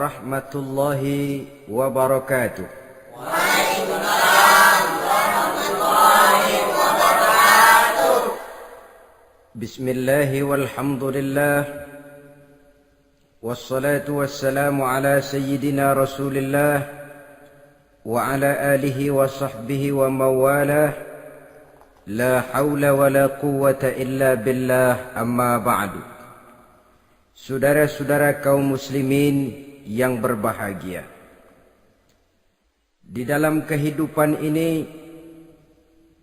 warahmatullahi wabarakatuh. Waalaikumsalam warahmatullahi wabarakatuh. Bismillahi walhamdulillah. Wassalatu wassalamu ala sayyidina Rasulillah wa ala alihi wa sahbihi wa mawalah. La hawla wa la quwwata illa billah, amma ba'du. Saudara-saudara kaum muslimin yang berbahagia, di dalam kehidupan ini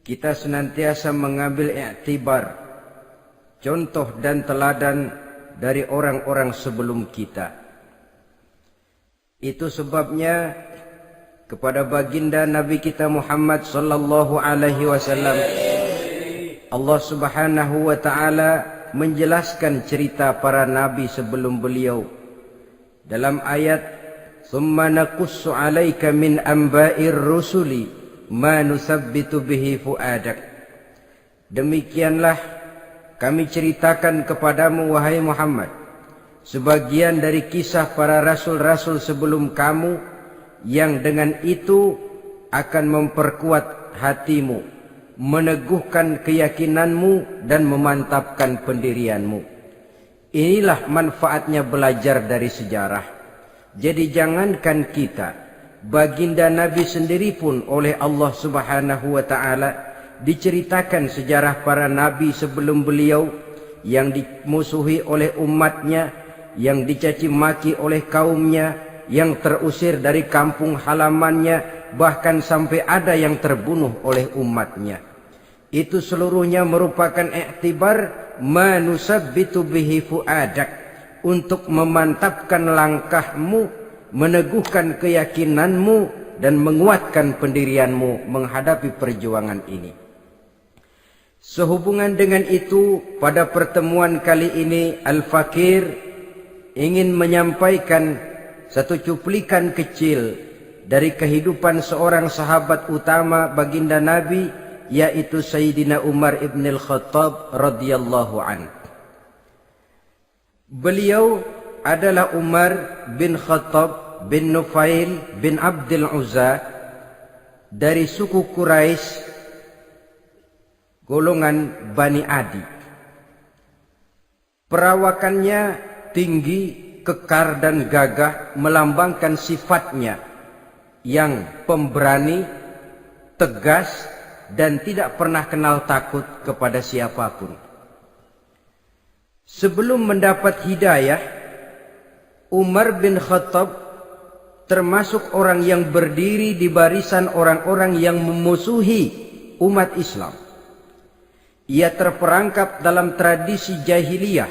kita senantiasa mengambil iktibar, contoh dan teladan dari orang-orang sebelum kita. Itu sebabnya kepada baginda Nabi kita Muhammad sallallahu alaihi wasallam Allah Subhanahu wa taala menjelaskan cerita para nabi sebelum beliau dalam ayat "Tsumma naqussu 'alaika min amba'ir rusuli ma nusabbitu bihi fu'adak." Demikianlah kami ceritakan kepadamu wahai Muhammad sebagian dari kisah para rasul-rasul sebelum kamu yang dengan itu akan memperkuat hatimu, meneguhkan keyakinanmu dan memantapkan pendirianmu. Inilah manfaatnya belajar dari sejarah. Jadi jangankan kita, baginda Nabi sendiri pun oleh Allah Subhanahu wa taala diceritakan sejarah para nabi sebelum beliau yang dimusuhi oleh umatnya, yang dicaci maki oleh kaumnya, yang terusir dari kampung halamannya, bahkan sampai ada yang terbunuh oleh umatnya. Itu seluruhnya merupakan iktibar manusabbitu bihi fu'adak, untuk memantapkan langkahmu, meneguhkan keyakinanmu dan menguatkan pendirianmu menghadapi perjuangan ini. Sehubungan dengan itu, pada pertemuan kali ini Al-Fakir ingin menyampaikan satu cuplikan kecil dari kehidupan seorang sahabat utama baginda Nabi, yaitu Sayyidina Umar ibn al-Khattab radhiyallahu anhu. Beliau adalah Umar bin Khattab bin Nufail bin Abdul Uzza dari suku Quraisy, golongan Bani Adi. Perawakannya tinggi, kekar dan gagah, melambangkan sifatnya yang pemberani, tegas, dan tidak pernah kenal takut kepada siapapun. Sebelum mendapat hidayah, Umar bin Khattab termasuk orang yang berdiri di barisan orang-orang yang memusuhi umat Islam. Ia terperangkap dalam tradisi jahiliyah,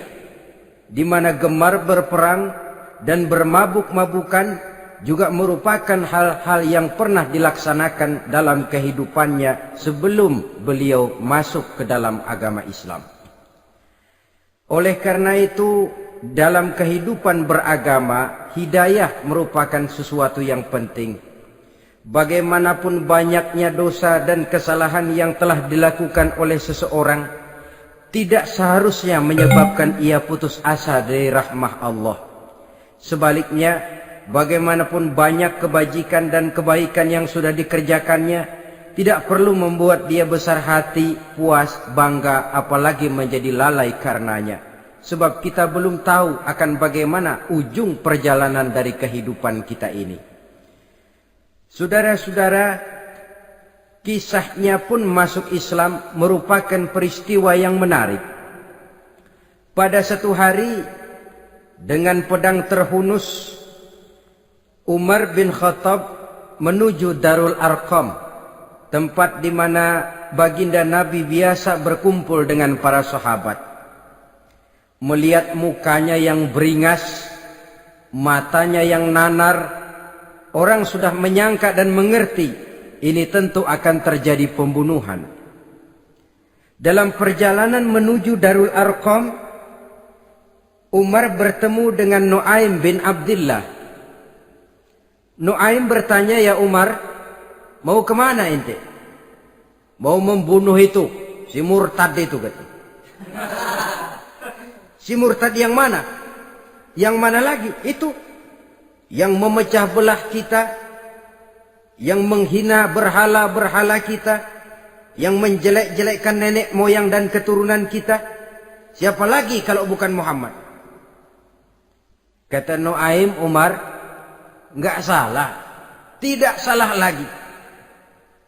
di mana gemar berperang dan bermabuk-mabukan juga merupakan hal-hal yang pernah dilaksanakan dalam kehidupannya sebelum beliau masuk ke dalam agama Islam. Oleh karena itu, dalam kehidupan beragama, hidayah merupakan sesuatu yang penting. Bagaimanapun banyaknya dosa dan kesalahan yang telah dilakukan oleh seseorang, tidak seharusnya menyebabkan ia putus asa dari rahmah Allah. Sebaliknya, bagaimanapun banyak kebajikan dan kebaikan yang sudah dikerjakannya, tidak perlu membuat dia besar hati, puas, bangga, apalagi menjadi lalai karenanya. Sebab kita belum tahu akan bagaimana ujung perjalanan dari kehidupan kita ini. Saudara-saudara, kisahnya pun masuk Islam merupakan peristiwa yang menarik. Pada satu hari, dengan pedang terhunus, Umar bin Khattab menuju Darul Arqam, tempat di mana baginda Nabi biasa berkumpul dengan para sahabat. Melihat mukanya yang beringas, matanya yang nanar, orang sudah menyangka dan mengerti ini tentu akan terjadi pembunuhan. Dalam perjalanan menuju Darul Arqam, Umar bertemu dengan Nuaim bin Abdullah. Nuaim bertanya, "Ya Umar, mau kemana ente?" "Mau membunuh itu, si murtad itu," kata. "Si murtad yang mana?" "Yang mana lagi?" "Itu." yang memecah belah kita, yang menghina berhala-berhala kita, yang menjelek-jelekkan nenek moyang dan keturunan kita. Siapa lagi kalau bukan Muhammad? Kata Nuaim Umar, enggak salah. Tidak salah lagi.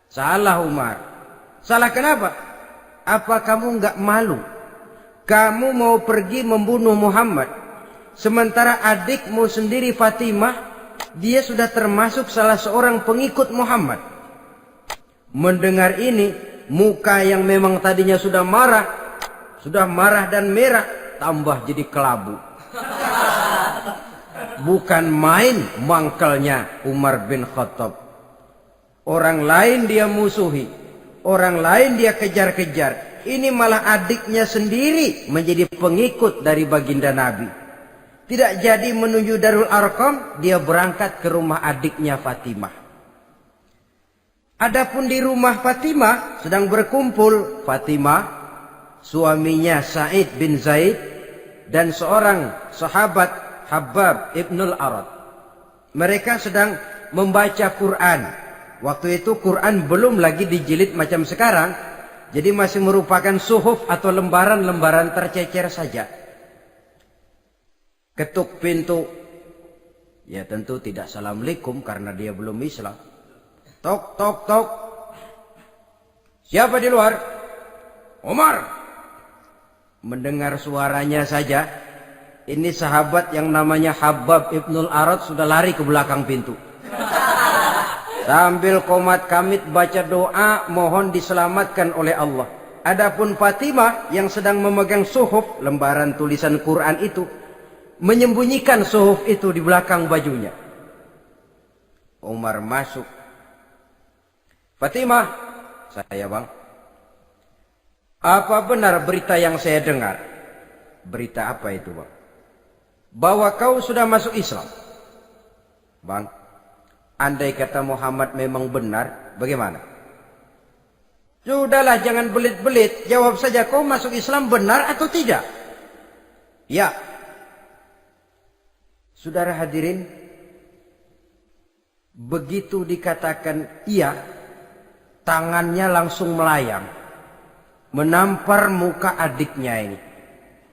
Salah Umar. Salah kenapa? Apa kamu enggak malu? Kamu mau pergi membunuh Muhammad, sementara adikmu sendiri Fatimah, dia sudah termasuk salah seorang pengikut Muhammad. Mendengar ini, muka yang memang tadinya sudah marah dan merah, tambah jadi kelabu. Bukan main mangkelnya Umar bin Khattab. Orang lain dia musuhi, orang lain dia kejar-kejar. Ini malah adiknya sendiri menjadi pengikut dari baginda Nabi. Tidak jadi menuju Darul Arqam, dia berangkat ke rumah adiknya Fatimah. Adapun di rumah Fatimah sedang berkumpul Fatimah, suaminya Sa'id bin Zaid, dan seorang sahabat Habbab ibnul Arad. Mereka sedang membaca Quran. Waktu itu Quran belum lagi dijilid macam sekarang, jadi masih merupakan suhuf atau lembaran-lembaran tercecer saja. Ketuk pintu. Ya tentu tidak assalamualaikum karena dia belum Islam. Tok, tok, tok. Siapa di luar? Umar. Mendengar suaranya saja, ini sahabat yang namanya Habbab ibnul Arad sudah lari ke belakang pintu. Sambil komat kamit baca doa mohon diselamatkan oleh Allah. Adapun Fatimah yang sedang memegang suhuf, lembaran tulisan Quran itu, menyembunyikan suhuf itu di belakang bajunya. Umar masuk. Fatimah, saya bang. Apa benar berita yang saya dengar? Berita apa itu bang? Bahwa kau sudah masuk Islam. Bang, andai kata Muhammad memang benar, bagaimana? Sudahlah, jangan belit-belit. Jawab saja, kau masuk Islam benar atau tidak? Ya. Saudara hadirin, begitu dikatakan iya, tangannya langsung melayang, menampar muka adiknya ini,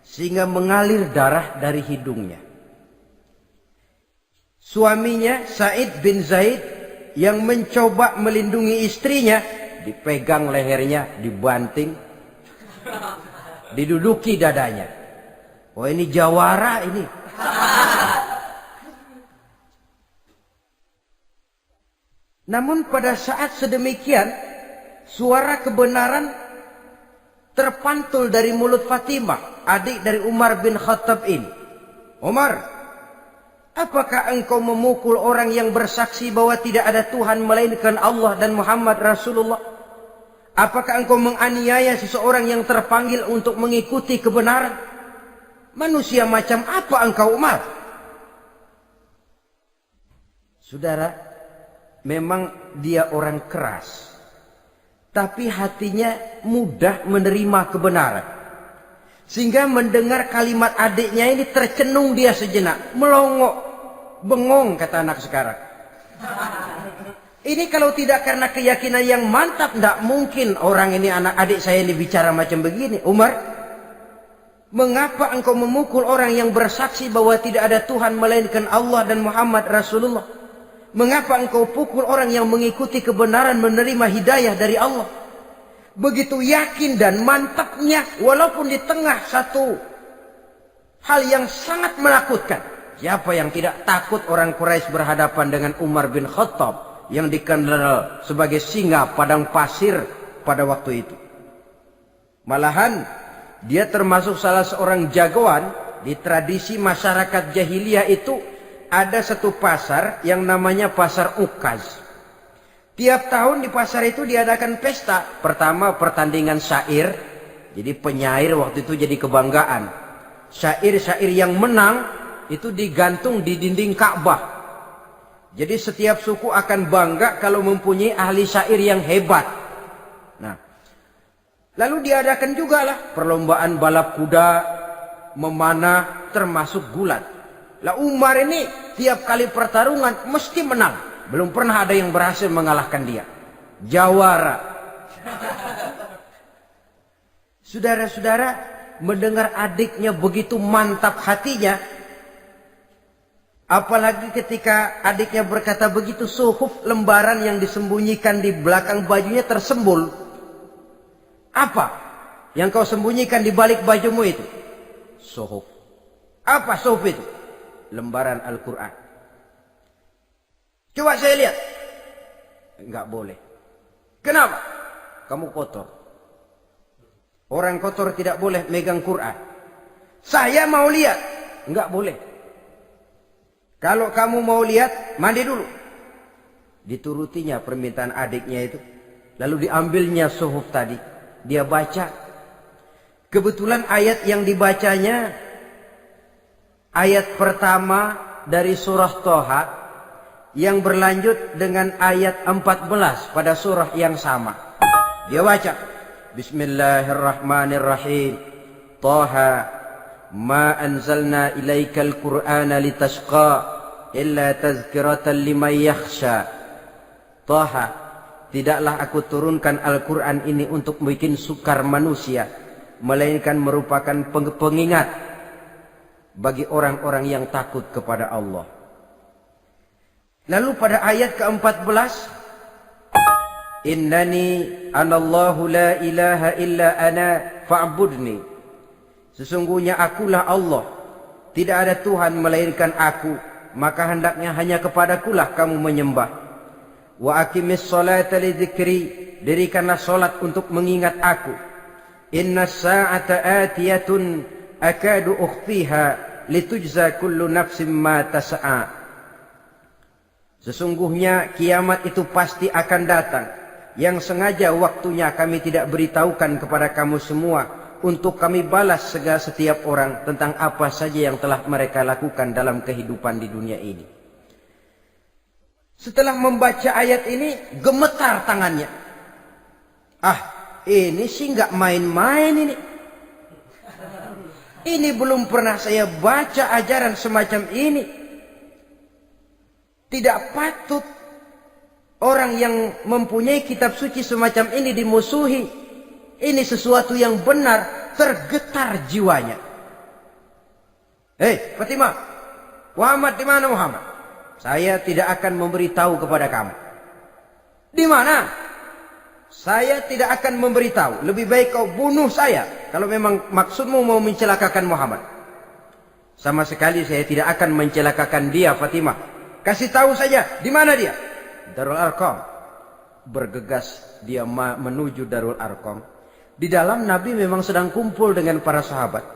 sehingga mengalir darah dari hidungnya. Suaminya Sa'id bin Zaid yang mencoba melindungi istrinya, dipegang lehernya, dibanting, diduduki dadanya. Oh ini jawara ini. Namun pada saat sedemikian, suara kebenaran terpantul dari mulut Fatimah, adik dari Umar bin Khattab ini. Umar, apakah engkau memukul orang yang bersaksi bahwa tidak ada Tuhan melainkan Allah dan Muhammad Rasulullah? Apakah engkau menganiaya seseorang yang terpanggil untuk mengikuti kebenaran? Manusia macam apa engkau, Umar? Saudara, memang dia orang keras, tapi hatinya mudah menerima kebenaran. Sehingga mendengar kalimat adiknya ini tercenung dia sejenak, melongo, bengong kata anak sekarang. Ini kalau tidak karena keyakinan yang mantap, tidak mungkin orang ini, anak adik saya ini bicara macam begini. Umar, mengapa engkau memukul orang yang bersaksi bahwa tidak ada Tuhan melainkan Allah dan Muhammad Rasulullah? Mengapa engkau pukul orang yang mengikuti kebenaran, menerima hidayah dari Allah? Begitu yakin dan mantapnya, walaupun di tengah satu hal yang sangat menakutkan. Siapa yang tidak takut orang Quraisy berhadapan dengan Umar bin Khattab yang dikenal sebagai singa padang pasir pada waktu itu? Malahan dia termasuk salah seorang jagoan di tradisi masyarakat jahiliyah itu. Ada satu pasar yang namanya pasar Ukaz. Tiap tahun di pasar itu diadakan pesta. Pertama pertandingan syair. Jadi penyair waktu itu jadi kebanggaan. Syair-syair yang menang itu digantung di dinding Ka'bah. Jadi setiap suku akan bangga kalau mempunyai ahli syair yang hebat. Nah, lalu diadakan juga lah perlombaan balap kuda, memanah, termasuk gulat. Lah Umar ini tiap kali pertarungan mesti menang. Belum pernah ada yang berhasil mengalahkan dia. Jawara. Saudara-saudara, mendengar adiknya begitu mantap hatinya. Apalagi ketika adiknya berkata begitu, suhuf, lembaran yang disembunyikan di belakang bajunya tersembul. Apa yang kau sembunyikan di balik bajumu itu? Suhuf. Apa suhuf itu? Lembaran Al-Quran. Coba saya lihat. Enggak boleh. Kenapa? Kamu kotor. Orang kotor tidak boleh megang Quran. Saya mau lihat. Enggak boleh. Kalau kamu mau lihat, mandi dulu. Diturutinya permintaan adiknya itu. Lalu diambilnya suhuf tadi. Dia baca. Kebetulan ayat yang dibacanya, ayat pertama dari surah Toha, yang berlanjut dengan ayat 14 pada surah yang sama. Dia baca. Bismillahirrahmanirrahim. Toha. Ma anzalna ilaikal Qur'ana litashqa. Illa tazkiratan liman yakhsha. Taha, tidaklah aku turunkan Al-Quran ini untuk bikin sukar manusia, melainkan merupakan pengingat bagi orang-orang yang takut kepada Allah. Lalu pada ayat ke-14, Innani anallahu la ilaha illa ana fa'budni. Sesungguhnya akulah Allah, tidak ada Tuhan melainkan aku, maka hendaknya hanya kepadakulah kamu menyembah. Wa aqimis sholata li dzikri, dirikanlah salat untuk mengingat aku. Innas sa'ata atiyatun akadu ukhfiha litujza kullu nafsin ma tas'a. Sesungguhnya kiamat itu pasti akan datang, yang sengaja waktunya kami tidak beritahukan kepada kamu semua, untuk kami balas segala setiap orang tentang apa saja yang telah mereka lakukan dalam kehidupan di dunia ini. Setelah membaca ayat ini, gemetar tangannya. Ah, ini sih nggak main-main ini. Ini belum pernah saya baca ajaran semacam ini. Tidak patut orang yang mempunyai kitab suci semacam ini dimusuhi. Ini sesuatu yang benar, tergetar jiwanya. Hei, Fatimah, Muhammad di mana Muhammad? Saya tidak akan memberitahu kepada kamu. Di mana? Saya tidak akan memberitahu. Lebih baik kau bunuh saya kalau memang maksudmu mau mencelakakan Muhammad. Sama sekali saya tidak akan mencelakakan dia, Fatimah. Kasih tahu saja, di mana dia? Darul Arqam. Bergegas dia menuju Darul Arqam. Di dalam Nabi memang sedang kumpul dengan para sahabat.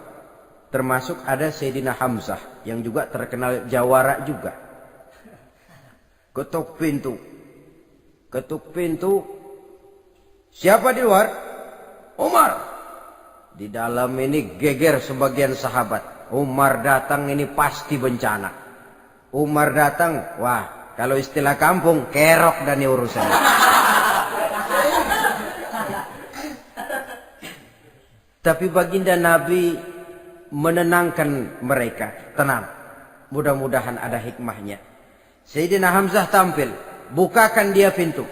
Termasuk ada Sayyidina Hamzah yang juga terkenal jawara juga. Ketuk pintu. Ketuk pintu. Siapa di luar? Umar. Di dalam ini geger sebagian sahabat. Umar datang ini pasti bencana. Umar datang, wah, kalau istilah kampung, kerok dan urusannya. Tapi baginda Nabi menenangkan mereka. Tenang. Mudah-mudahan ada hikmahnya. Sayyidina Hamzah tampil. Bukakan dia pintu.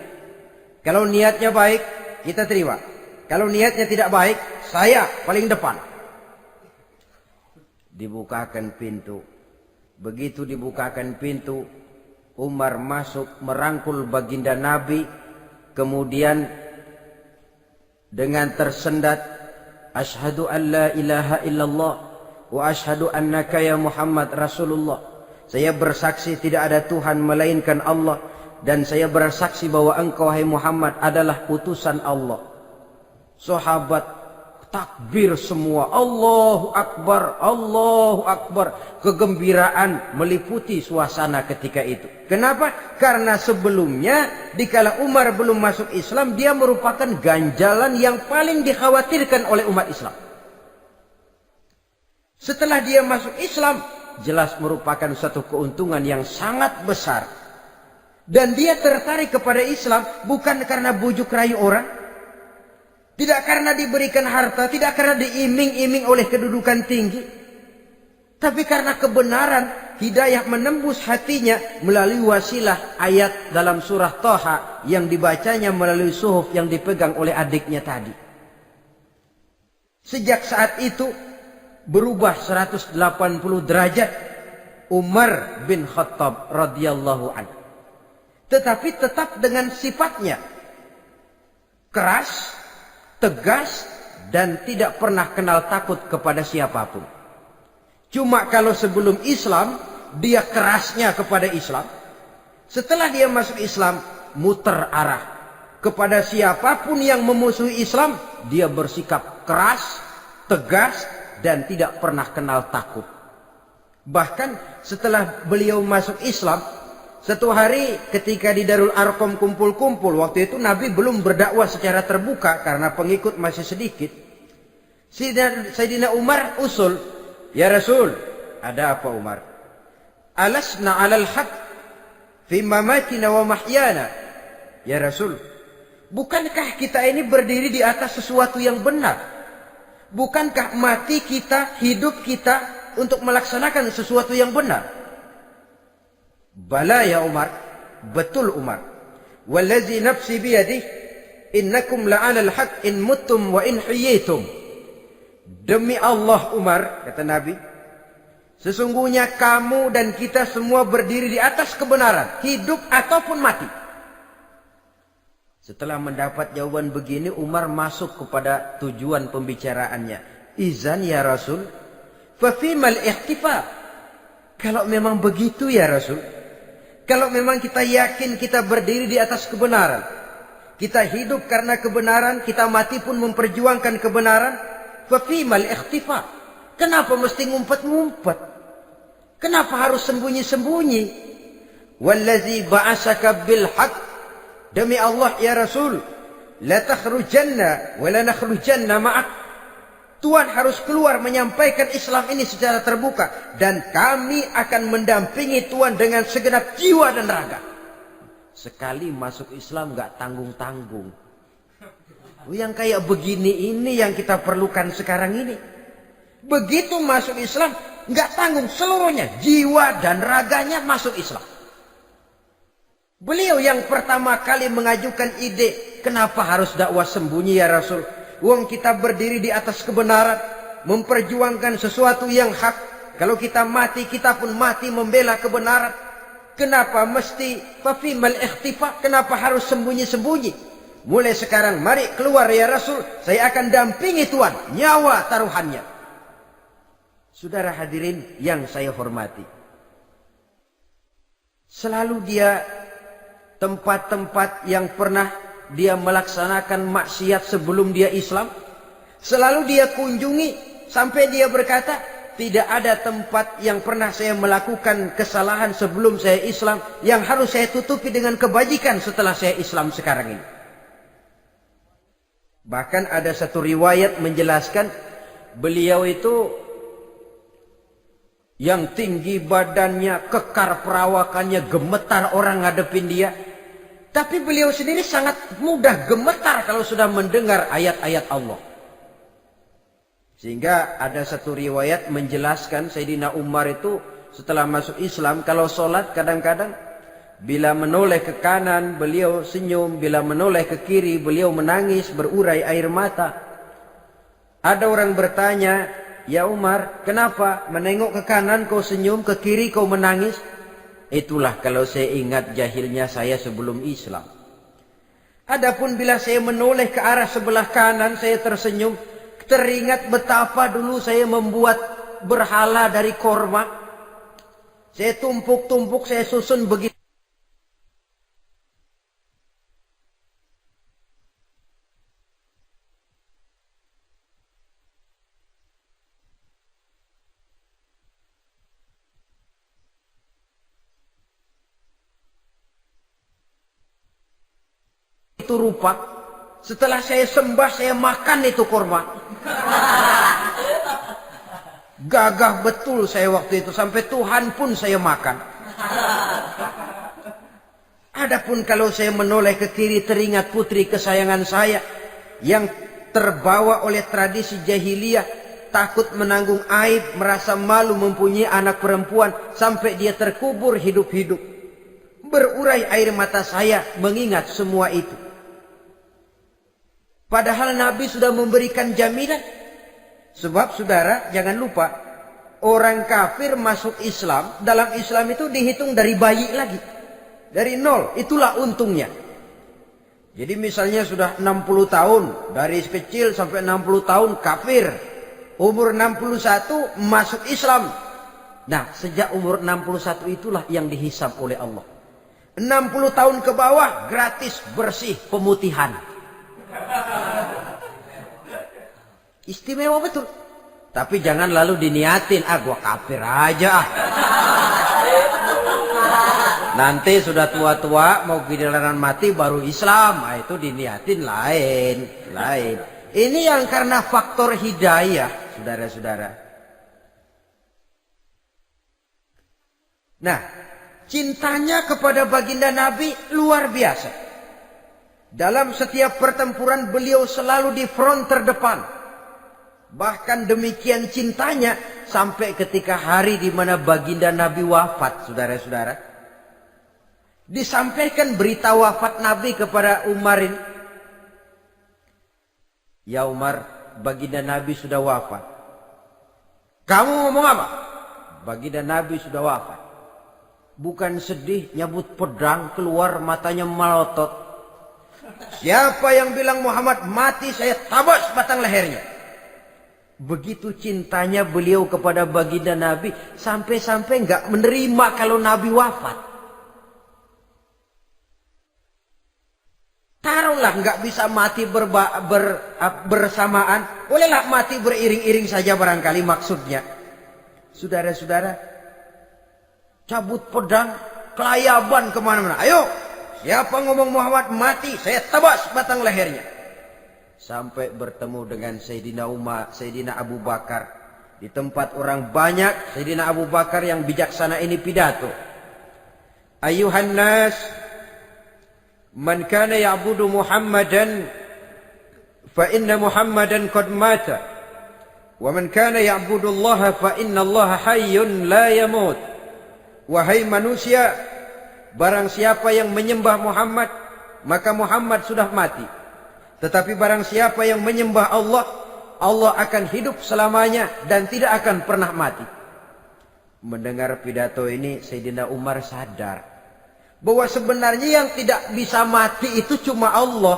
Kalau niatnya baik, kita terima. Kalau niatnya tidak baik, saya paling depan. Dibukakan pintu. Begitu dibukakan pintu, Umar masuk merangkul baginda Nabi. Kemudian dengan tersendat, Ashhadu an la ilaha illallah wa ashhadu annaka ya Muhammad Rasulullah. Saya bersaksi tidak ada Tuhan melainkan Allah, dan saya bersaksi bahwa engkau hai Muhammad adalah utusan Allah. Sahabat takbir semua. Allahu Akbar, Allahu Akbar. Kegembiraan meliputi suasana ketika itu. Kenapa? Karena sebelumnya dikala Umar belum masuk Islam, dia merupakan ganjalan yang paling dikhawatirkan oleh umat Islam. Setelah dia masuk Islam, jelas merupakan satu keuntungan yang sangat besar. Dan dia tertarik kepada Islam bukan karena bujuk rayu orang, tidak karena diberikan harta, tidak karena diiming-iming oleh kedudukan tinggi, tapi karena kebenaran, hidayah menembus hatinya melalui wasilah ayat dalam surah Thaha yang dibacanya melalui suhuf yang dipegang oleh adiknya tadi. Sejak saat itu berubah 180 derajat Umar bin Khattab radhiyallahu anhu. Tetapi tetap dengan sifatnya keras, tegas, dan tidak pernah kenal takut kepada siapapun. Cuma kalau sebelum Islam, dia kerasnya kepada Islam. Setelah dia masuk Islam, muter arah. Kepada siapapun yang memusuhi Islam, dia bersikap keras, tegas, dan tidak pernah kenal takut. Bahkan setelah beliau masuk Islam, satu hari ketika di Darul Arqam kumpul-kumpul, waktu itu Nabi belum berdakwah secara terbuka karena pengikut masih sedikit. Sayyidina Umar usul, "Ya Rasul, ada apa Umar? Alasna 'alal haq fi mamatina wa mahyana?" Ya Rasul, bukankah kita ini berdiri di atas sesuatu yang benar? Bukankah mati kita, hidup kita untuk melaksanakan sesuatu yang benar? Bala ya Umar, betul Umar. Wallazi nafsi biyadih, innakum la'alal haq in muttum wa in huyitum. Demi Allah Umar, kata Nabi, sesungguhnya kamu dan kita semua berdiri di atas kebenaran, hidup ataupun mati. Setelah mendapat jawaban begini, Umar masuk kepada tujuan pembicaraannya. Izan ya Rasul, fa fimal ihtifa. Kalau memang begitu ya Rasul, kalau memang kita yakin kita berdiri di atas kebenaran, kita hidup karena kebenaran, kita mati pun memperjuangkan kebenaran, fa fimal ihtifa. Kenapa mesti ngumpet-ngumpet? Kenapa harus sembunyi-sembunyi? Wallazi ba'asaka bil haqq, demi Allah ya Rasul, la takhrujanna wa la nakhrujanna ma'ak. Tuhan harus keluar menyampaikan Islam ini secara terbuka, dan kami akan mendampingi Tuhan dengan segenap jiwa dan raga. Sekali masuk Islam gak tanggung-tanggung. Yang kayak begini ini yang kita perlukan sekarang ini. Begitu masuk Islam gak tanggung seluruhnya, jiwa dan raganya masuk Islam. Beliau yang pertama kali mengajukan ide, kenapa harus dakwah sembunyi ya Rasul? Wong kita berdiri di atas kebenaran, memperjuangkan sesuatu yang hak. Kalau kita mati, kita pun mati membela kebenaran. Kenapa mesti fafimal ikhtifa? Kenapa harus sembunyi-sembunyi? Mulai sekarang mari keluar ya Rasul, saya akan dampingi Tuhan, nyawa taruhannya. Saudara hadirin yang saya hormati, selalu dia tempat-tempat yang pernah dia melaksanakan maksiat sebelum dia Islam, selalu dia kunjungi sampai dia berkata, tidak ada tempat yang pernah saya melakukan kesalahan sebelum saya Islam yang harus saya tutupi dengan kebajikan setelah saya Islam sekarang ini. Bahkan ada satu riwayat menjelaskan beliau itu yang tinggi badannya, kekar perawakannya, gemetar orang ngadepin dia. Tapi beliau sendiri sangat mudah gemetar kalau sudah mendengar ayat-ayat Allah. Sehingga ada satu riwayat menjelaskan Sayyidina Umar itu setelah masuk Islam, kalau sholat kadang-kadang bila menoleh ke kanan beliau senyum, bila menoleh ke kiri beliau menangis berurai air mata. Ada orang bertanya, ya Umar, kenapa menengok ke kanan kau senyum, ke kiri kau menangis? Itulah kalau saya ingat jahilnya saya sebelum Islam. Adapun bila saya menoleh ke arah sebelah kanan saya tersenyum, teringat betapa dulu saya membuat berhala dari korma. Saya tumpuk-tumpuk, saya susun begitu. Itu rupa. Setelah saya sembah, saya makan itu korma. Gagah betul saya waktu itu, sampai Tuhan pun saya makan. Adapun kalau saya menoleh ke kiri, teringat putri kesayangan saya yang terbawa oleh tradisi jahiliyah, takut menanggung aib, merasa malu mempunyai anak perempuan sampai dia terkubur hidup-hidup. Berurai air mata saya mengingat semua itu. Padahal Nabi sudah memberikan jaminan. Sebab saudara jangan lupa, orang kafir masuk Islam, dalam Islam itu dihitung dari bayi lagi. Dari nol, itulah untungnya. Jadi misalnya sudah 60 tahun, dari kecil sampai 60 tahun kafir. Umur 61 masuk Islam. Nah, sejak umur 61 itulah yang dihisab oleh Allah. 60 tahun ke bawah gratis bersih pemutihan. Istimewa betul. Tapi jangan lalu diniatin, gua kafir aja ah. Nanti sudah tua-tua mau giliran mati baru Islam. Nah, itu diniatin lain. Ini yang karena faktor hidayah, saudara-saudara. Nah, cintanya kepada baginda Nabi luar biasa. Dalam setiap pertempuran beliau selalu di front terdepan. Bahkan demikian cintanya sampai ketika hari di mana baginda Nabi wafat, saudara-saudara. Disampaikan berita wafat Nabi kepada Umar ini. Ya Umar, baginda Nabi sudah wafat. Kamu ngomong apa? Baginda Nabi sudah wafat. Bukan sedih, nyabut pedang, keluar matanya melotot. Siapa yang bilang Muhammad mati, saya tabas batang lehernya. Begitu cintanya beliau kepada baginda Nabi, sampai-sampai nggak menerima kalau Nabi wafat. Taruhlah nggak bisa mati bersamaan, bolehlah mati beriring-iring saja barangkali maksudnya. Saudara-saudara, cabut pedang, kelayaban kemana-mana. Ayo, siapa ngomong Muhammad mati, saya tabas batang lehernya. Sampai bertemu dengan Sayyidina Umar, Sayyidina Abu Bakar. Di tempat orang banyak, Sayyidina Abu Bakar yang bijaksana ini pidato. Ayuhan nas, man kana ya'budu Muhammadan fa inna Muhammadan qad mata. Wa man kana ya'budu Allah fa inna Allah hayyun la yamut. Wahai manusia, barang siapa yang menyembah Muhammad, maka Muhammad sudah mati. Tetapi barang siapa yang menyembah Allah, Allah akan hidup selamanya dan tidak akan pernah mati. Mendengar pidato ini, Sayyidina Umar sadar bahwa sebenarnya yang tidak bisa mati itu cuma Allah.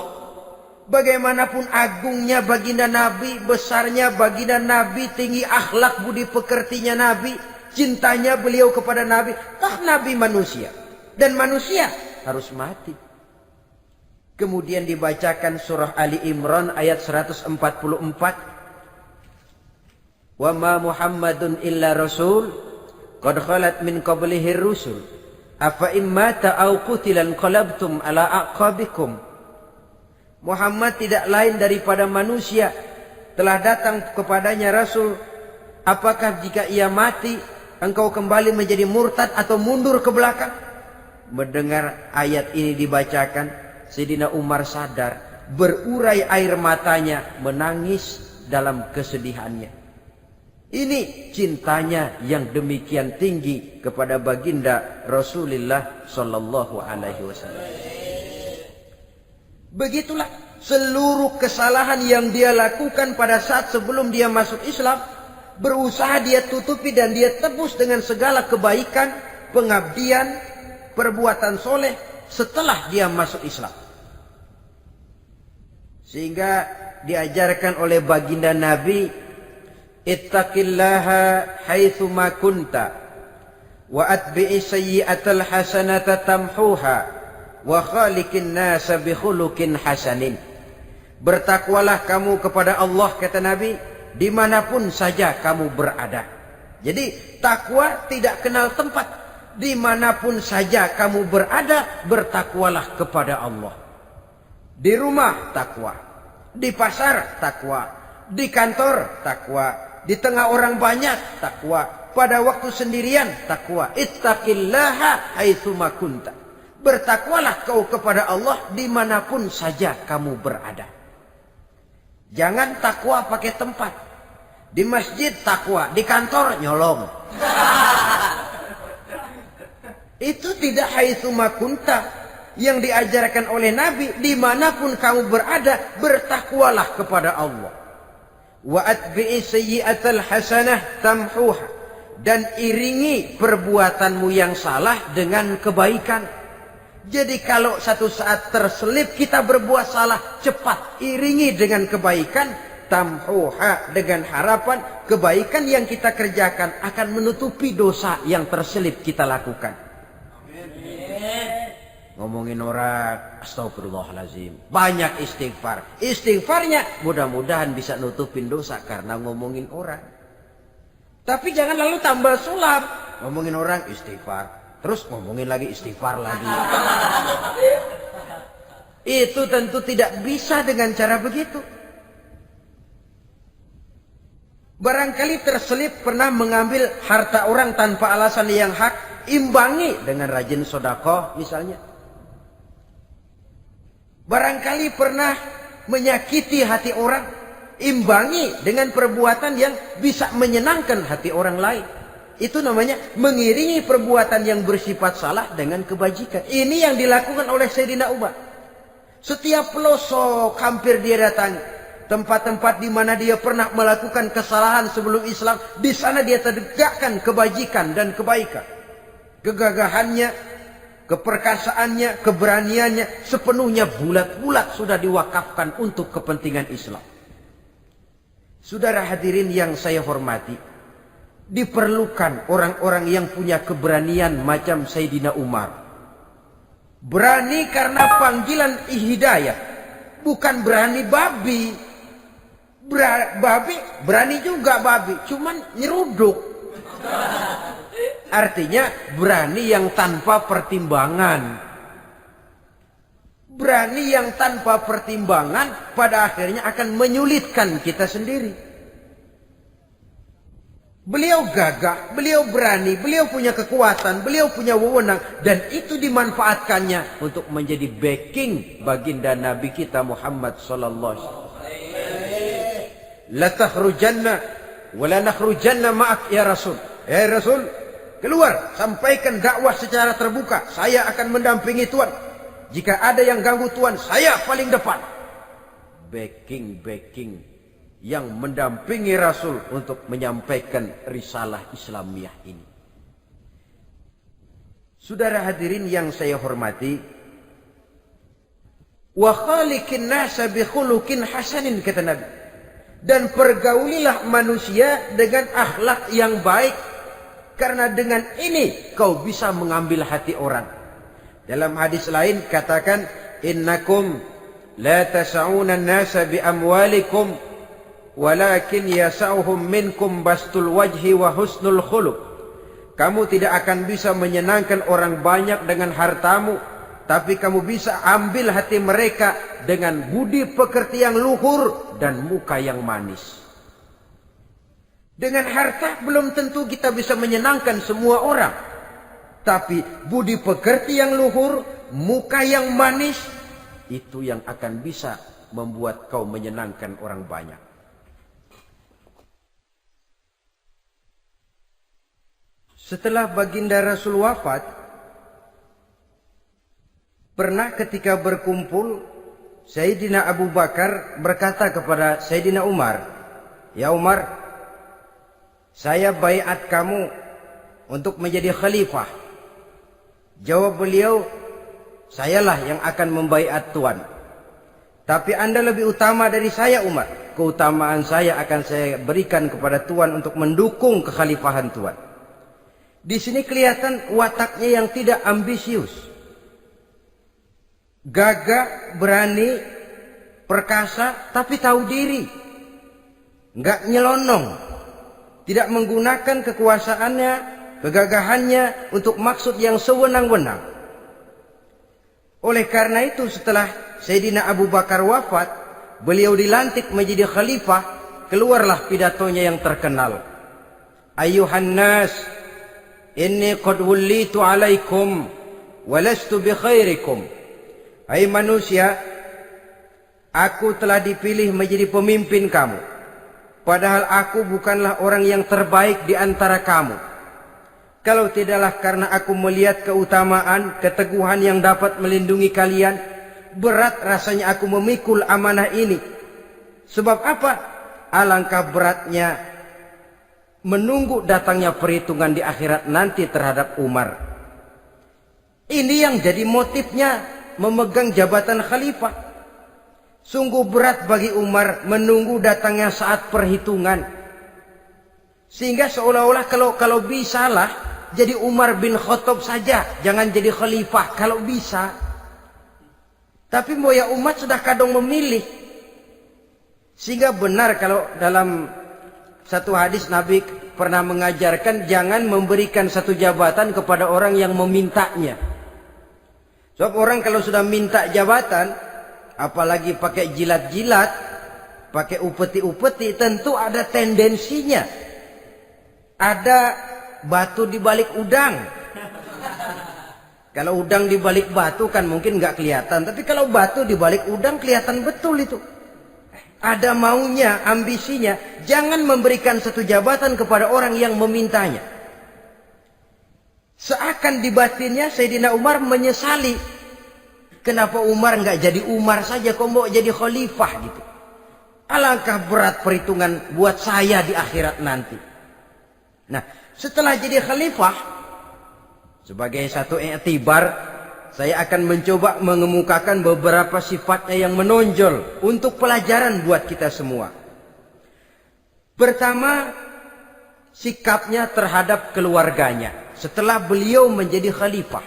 Bagaimanapun agungnya baginda Nabi, besarnya baginda Nabi, tinggi akhlak budi pekertinya Nabi, cintanya beliau kepada Nabi, toh Nabi manusia. Dan manusia harus mati. Kemudian dibacakan surah Ali Imran ayat 144. Wa ma Muhammadun illa rasul qad khalat min qablihi rusul afa immata aw qutilan qalabtum ala aqabikum. Muhammad tidak lain daripada manusia, telah datang kepadanya rasul. Apakah jika ia mati engkau kembali menjadi murtad atau mundur ke belakang? Mendengar ayat ini dibacakan, Sayyidina Umar sadar, berurai air matanya, menangis dalam kesedihannya. Ini cintanya yang demikian tinggi kepada baginda Rasulullah sallallahu alaihi wasallam. Begitulah seluruh kesalahan yang dia lakukan pada saat sebelum dia masuk Islam, berusaha dia tutupi dan dia tebus dengan segala kebaikan, pengabdian, perbuatan soleh setelah dia masuk Islam. Sehingga diajarkan oleh baginda Nabi, ittaqillaha haitsu ma kunta wa atbi'i sayyi'atal hasanata tamhuha wa khaliqin nasa bi khuluqin hasanin. Bertakwalah kamu kepada Allah, kata Nabi, dimanapun saja kamu berada. Jadi takwa tidak kenal tempat. Dimanapun saja kamu berada, bertakwalah kepada Allah. Di rumah takwa, di pasar takwa, di kantor takwa, di tengah orang banyak takwa, pada waktu sendirian takwa. Ittaqillaha haitsu ma kunta. Bertakwalah kau kepada Allah dimanapun saja kamu berada. Jangan takwa pakai tempat. Di masjid takwa, di kantor nyolong. Itu tidak haitsu makunta. Yang diajarkan oleh Nabi, dimanapun kamu berada, bertakwalah kepada Allah. Wa atbi'i sayyi'atal hasanah tamhuha. Dan iringi perbuatanmu yang salah dengan kebaikan. Jadi kalau satu saat terselip kita berbuat salah, cepat iringi dengan kebaikan. Tamhuha, dengan harapan kebaikan yang kita kerjakan akan menutupi dosa yang terselip kita lakukan. Ngomongin orang, astagfirullahalazim. Banyak istighfar. Istighfarnya mudah-mudahan bisa nutupin dosa karena ngomongin orang. Tapi jangan lalu tambah sulap. Ngomongin orang istighfar. Terus ngomongin lagi istighfar lagi. Itu tentu tidak bisa dengan cara begitu. Barangkali terselip pernah mengambil harta orang tanpa alasan yang hak. Imbangi dengan rajin sedekah misalnya. Barangkali pernah menyakiti hati orang, imbangi dengan perbuatan yang bisa menyenangkan hati orang lain. Itu namanya mengiringi perbuatan yang bersifat salah dengan kebajikan. Ini yang dilakukan oleh Sayyidina Umar. Setiap pelosok hampir dia datangi. Tempat-tempat di mana dia pernah melakukan kesalahan sebelum Islam, di sana dia tegakkan kebajikan dan kebaikan. Kegagahannya, keperkasaannya, keberaniannya sepenuhnya bulat-bulat sudah diwakafkan untuk kepentingan Islam. Saudara hadirin yang saya hormati, diperlukan orang-orang yang punya keberanian macam Sayyidina Umar. Berani karena panggilan hidayah, bukan berani babi. Babi berani juga babi, cuman nyeruduk. Artinya berani yang tanpa pertimbangan. Berani yang tanpa pertimbangan pada akhirnya akan menyulitkan kita sendiri. Beliau gagah, beliau berani, beliau punya kekuatan, beliau punya wewenang. Dan itu dimanfaatkannya untuk menjadi backing baginda Nabi kita Muhammad sallallahu alaihi wasallam. La takhrujanna wa la nakhrujanna ma'ak ya Rasul. Ya Rasul, keluar, sampaikan dakwah secara terbuka. Saya akan mendampingi Tuhan. Jika ada yang ganggu Tuhan, saya paling depan. Backing yang mendampingi Rasul untuk menyampaikan risalah Islamiyah ini. Saudara hadirin yang saya hormati, wa khaliqin nasa bi khuluqin hasanin, kata Nabi. Dan pergaulilah manusia dengan akhlak yang baik. Karena dengan ini kau bisa mengambil hati orang. Dalam hadis lain katakan, innakum la tas'una an-nasa bi amwalikum walakin yas'uhum minkum bastul wajhi wa husnul khuluq. Kamu tidak akan bisa menyenangkan orang banyak dengan hartamu, tapi kamu bisa ambil hati mereka dengan budi pekerti yang luhur dan muka yang manis. Dengan harta belum tentu kita bisa menyenangkan semua orang. Tapi budi pekerti yang luhur, muka yang manis, itu yang akan bisa membuat kau menyenangkan orang banyak. Setelah baginda Rasul wafat, pernah ketika berkumpul, Sayyidina Abu Bakar berkata kepada Sayyidina Umar, "Ya Umar, saya baiat kamu untuk menjadi khalifah." Jawab beliau, "Sayalah yang akan membaiat Tuan. Tapi Anda lebih utama dari saya Umar. Keutamaan saya akan saya berikan kepada Tuan untuk mendukung kekhalifahan Tuan." Di sini kelihatan wataknya yang tidak ambisius. Gagah, berani, perkasa, tapi tahu diri. Enggak nyelonong. Tidak menggunakan kekuasaannya, kegagahannya untuk maksud yang sewenang-wenang. Oleh karena itu setelah Sayyidina Abu Bakar wafat, beliau dilantik menjadi khalifah, keluarlah pidatonya yang terkenal. Ayuhan nas, inni qad wullitu alaikum walastu bi khairikum. Hai manusia, aku telah dipilih menjadi pemimpin kamu. padahal aku bukanlah orang yang terbaik di antara kamu. Kalau tidaklah karena aku melihat keutamaan, keteguhan yang dapat melindungi kalian, berat rasanya aku memikul amanah ini. Sebab apa? Alangkah beratnya menunggu datangnya perhitungan di akhirat nanti terhadap Umar. Ini yang jadi motifnya memegang jabatan khalifah. Sungguh berat bagi Umar menunggu datangnya saat perhitungan. Sehingga seolah-olah kalau bisalah jadi Umar bin Khattab saja, jangan jadi khalifah kalau bisa. Tapi moya umat sudah kadang memilih. Sehingga benar kalau dalam satu hadis Nabi pernah mengajarkan jangan memberikan satu jabatan kepada orang yang memintanya. Sebab orang kalau sudah minta jabatan, apalagi pakai jilat-jilat, pakai upeti-upeti, tentu ada tendensinya. Ada batu di balik udang. Kalau udang di balik batu kan mungkin nggak kelihatan, tapi kalau batu di balik udang kelihatan betul itu. Ada maunya, ambisinya. Jangan memberikan satu jabatan kepada orang yang memintanya. Seakan di batinnya Sayyidina Umar menyesali. Kenapa Umar nggak jadi Umar saja, kok mau jadi khalifah gitu. Alangkah berat perhitungan buat saya di akhirat nanti. Nah, setelah jadi khalifah, sebagai satu i'tibar, saya akan mencoba mengemukakan beberapa sifatnya yang menonjol untuk pelajaran buat kita semua. Pertama, sikapnya terhadap keluarganya setelah beliau menjadi khalifah.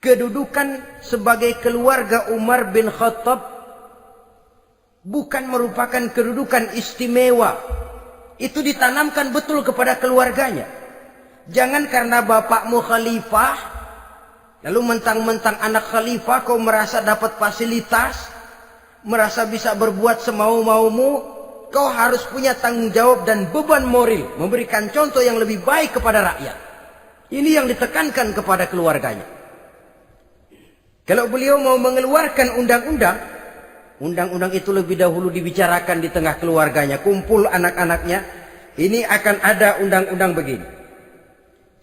Kedudukan sebagai keluarga Umar bin Khattab bukan merupakan kedudukan istimewa. Itu ditanamkan betul kepada keluarganya. Jangan karena bapakmu khalifah, lalu mentang-mentang anak khalifah kau merasa dapat fasilitas, merasa bisa berbuat semau-maumu, kau harus punya tanggung jawab dan beban moral, memberikan contoh yang lebih baik kepada rakyat. Ini yang ditekankan kepada keluarganya. Kalau beliau mau mengeluarkan undang-undang, undang-undang itu lebih dahulu dibicarakan di tengah keluarganya, kumpul anak-anaknya, ini akan ada undang-undang begini.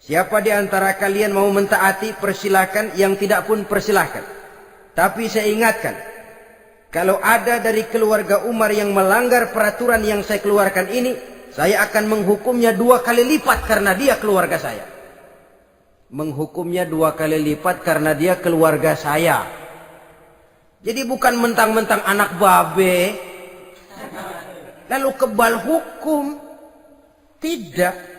Siapa di antara kalian mau mentaati, persilakan, yang tidak pun persilakan. Tapi saya ingatkan, kalau ada dari keluarga Umar yang melanggar peraturan yang saya keluarkan ini, saya akan menghukumnya 2 kali lipat karena dia keluarga saya. Menghukumnya 2 kali lipat karena dia keluarga saya. Jadi bukan mentang-mentang anak babe, lalu kebal hukum. Tidak.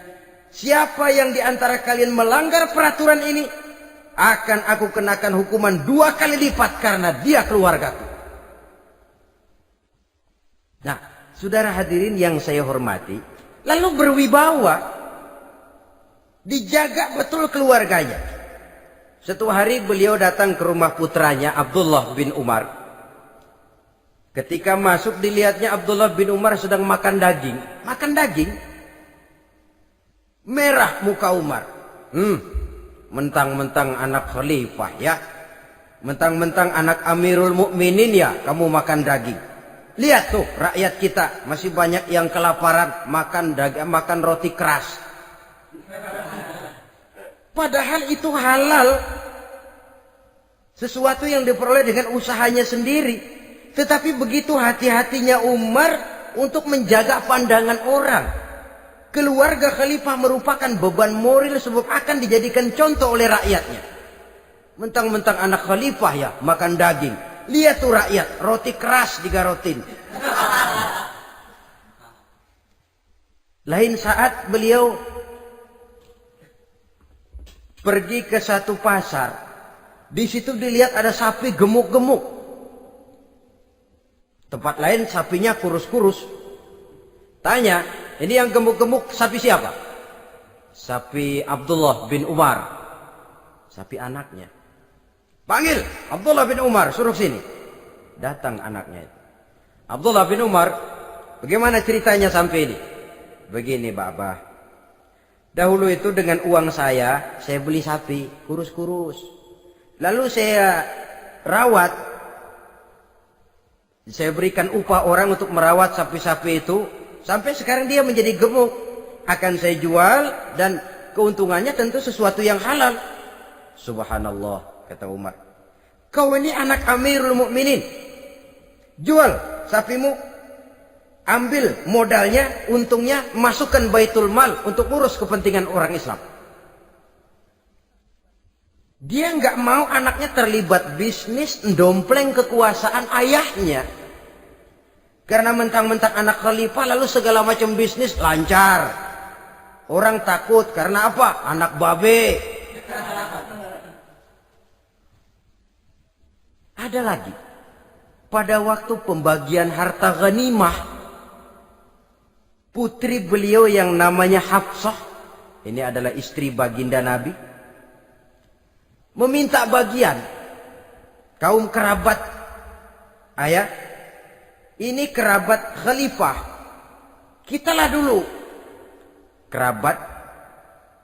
Siapa yang di antara kalian melanggar peraturan ini, akan aku kenakan hukuman 2 kali lipat karena dia keluargaku. Nah, saudara hadirin yang saya hormati, lalu berwibawa, dijaga betul keluarganya. Suatu hari beliau datang ke rumah putranya Abdullah bin Umar. Ketika masuk dilihatnya Abdullah bin Umar sedang makan daging. Makan daging. Merah muka Umar. Mentang-mentang anak khalifah ya. Mentang-mentang anak Amirul Mukminin ya, kamu makan daging. Lihat tuh rakyat kita masih banyak yang kelaparan, makan daging, makan roti keras. Padahal itu halal. Sesuatu yang diperoleh dengan usahanya sendiri. Tetapi begitu hati-hatinya Umar untuk menjaga pandangan orang. Keluarga khalifah merupakan beban moral sebab akan dijadikan contoh oleh rakyatnya. Mentang-mentang anak khalifah ya makan daging. Lihat tuh rakyat, roti keras digarotin. Lain saat beliau pergi ke satu pasar. Di situ dilihat ada sapi gemuk-gemuk. Tempat lain sapinya kurus-kurus. Tanya, ini yang gemuk-gemuk sapi siapa? Sapi Abdullah bin Umar. Sapi anaknya. Panggil Abdullah bin Umar, suruh sini. Datang anaknya itu. Abdullah bin Umar, bagaimana ceritanya sampai ini? Begini, Bapak. Dahulu itu dengan uang saya beli sapi kurus-kurus. Lalu saya rawat. Saya berikan upah orang untuk merawat sapi-sapi itu. Sampai sekarang dia menjadi gemuk. Akan saya jual dan keuntungannya tentu sesuatu yang halal. Subhanallah, kata Umar. Kau ini anak Amirul Mukminin. Jual sapimu. Ambil modalnya, untungnya, masukkan Baitul Mal untuk urus kepentingan orang Islam. Dia nggak mau anaknya terlibat bisnis, ndompleng kekuasaan ayahnya. Karena mentang-mentang anak khalifah lalu segala macam bisnis lancar. Orang takut karena apa? Anak babe. Ada lagi. Pada waktu pembagian harta ghanimah, putri beliau yang namanya Hafsah, ini adalah istri baginda Nabi, meminta bagian. Kaum kerabat ayah, ini kerabat khalifah, kitalah dulu kerabat.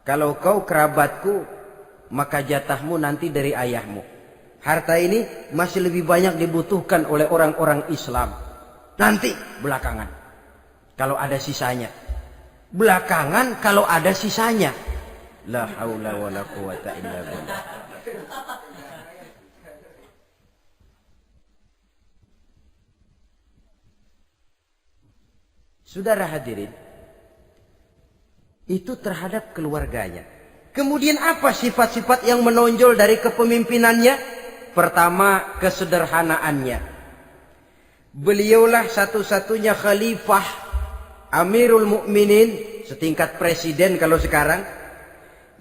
Kalau kau kerabatku, maka jatahmu nanti dari ayahmu. Harta ini masih lebih banyak dibutuhkan oleh orang-orang Islam. Nanti belakangan, kalau ada sisanya. Belakangan kalau ada sisanya. La haula wala quwata illa billah. Saudara hadirin, itu terhadap keluarganya. Kemudian apa sifat-sifat yang menonjol dari kepemimpinannya? Pertama, kesederhanaannya. Beliaulah satu-satunya khalifah, Amirul Mukminin, setingkat presiden kalau sekarang,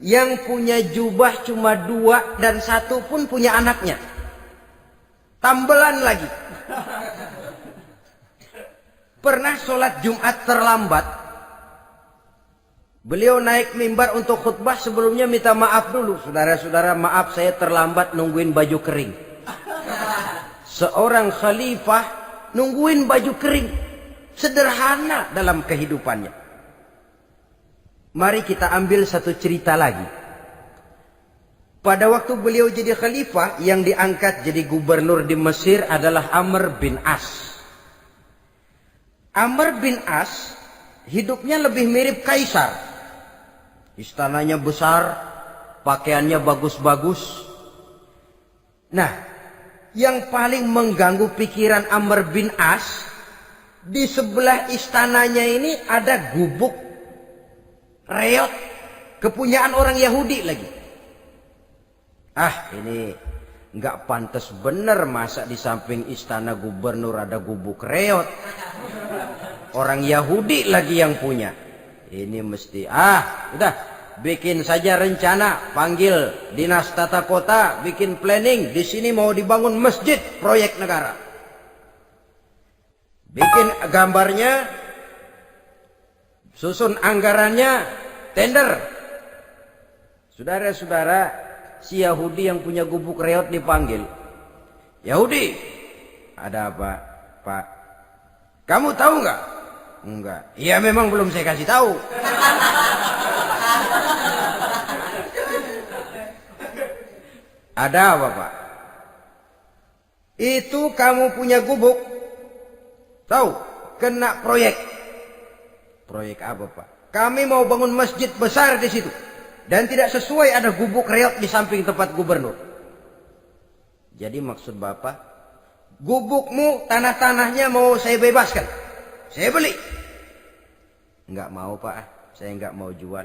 yang punya jubah cuma 2 dan 1 pun punya anaknya. Tambelan lagi. Pernah sholat Jumat terlambat. Beliau naik mimbar untuk khutbah, sebelumnya minta maaf dulu. Saudara-saudara, maaf saya terlambat nungguin baju kering. Seorang khalifah nungguin baju kering. Sederhana dalam kehidupannya. Mari kita ambil satu cerita lagi. Pada waktu beliau jadi khalifah, yang diangkat jadi gubernur di Mesir adalah Amr bin As. Amr bin As hidupnya lebih mirip kaisar. Istananya besar, pakaiannya bagus-bagus. Nah, yang paling mengganggu pikiran Amr bin As, di sebelah istananya ini ada gubuk reot, kepunyaan orang Yahudi lagi. Ah, ini nggak pantas bener, masa di samping istana gubernur ada gubuk reot. Orang Yahudi lagi yang punya. Ini mesti, udah, bikin saja rencana, panggil dinas tata kota, bikin planning. Di sini mau dibangun masjid, proyek negara. Bikin gambarnya, susun anggarannya, tender. Saudara-saudara, si Yahudi yang punya gubuk reot dipanggil. Yahudi, ada apa, Pak? Kamu tahu nggak? Enggak. Iya, memang belum saya kasih tahu. Ada apa, Pak? Itu kamu punya gubuk. Tahu? Kena proyek. Proyek apa, Pak? Kami mau bangun masjid besar di situ. Dan tidak sesuai ada gubuk reot di samping tempat gubernur. Jadi maksud Bapak, gubukmu, tanah-tanahnya mau saya bebaskan. Saya beli. Enggak mau, Pak. Saya enggak mau jual.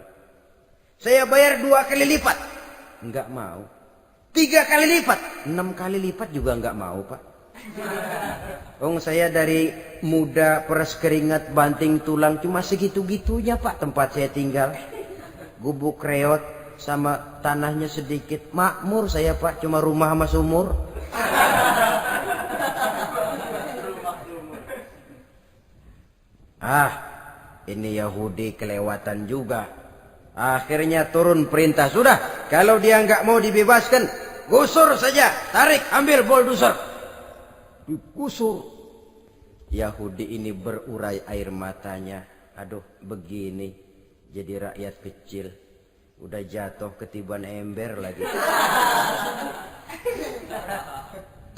Saya bayar 2 kali lipat. Enggak mau. 3 kali lipat. 6 kali lipat juga enggak mau, Pak. Saya dari muda peres keringat banting tulang cuma segitu-gitunya, Pak, tempat saya tinggal. Gubuk reot sama tanahnya sedikit. Makmur saya, Pak, cuma rumah sama sumur. Ini Yahudi kelewatan juga. Akhirnya turun perintah, sudah, kalau dia nggak mau dibebaskan, gusur saja, tarik, ambil bulldozer. Digusur. Yahudi ini berurai air matanya. Aduh, begini jadi rakyat kecil, udah jatuh ketiban ember lagi.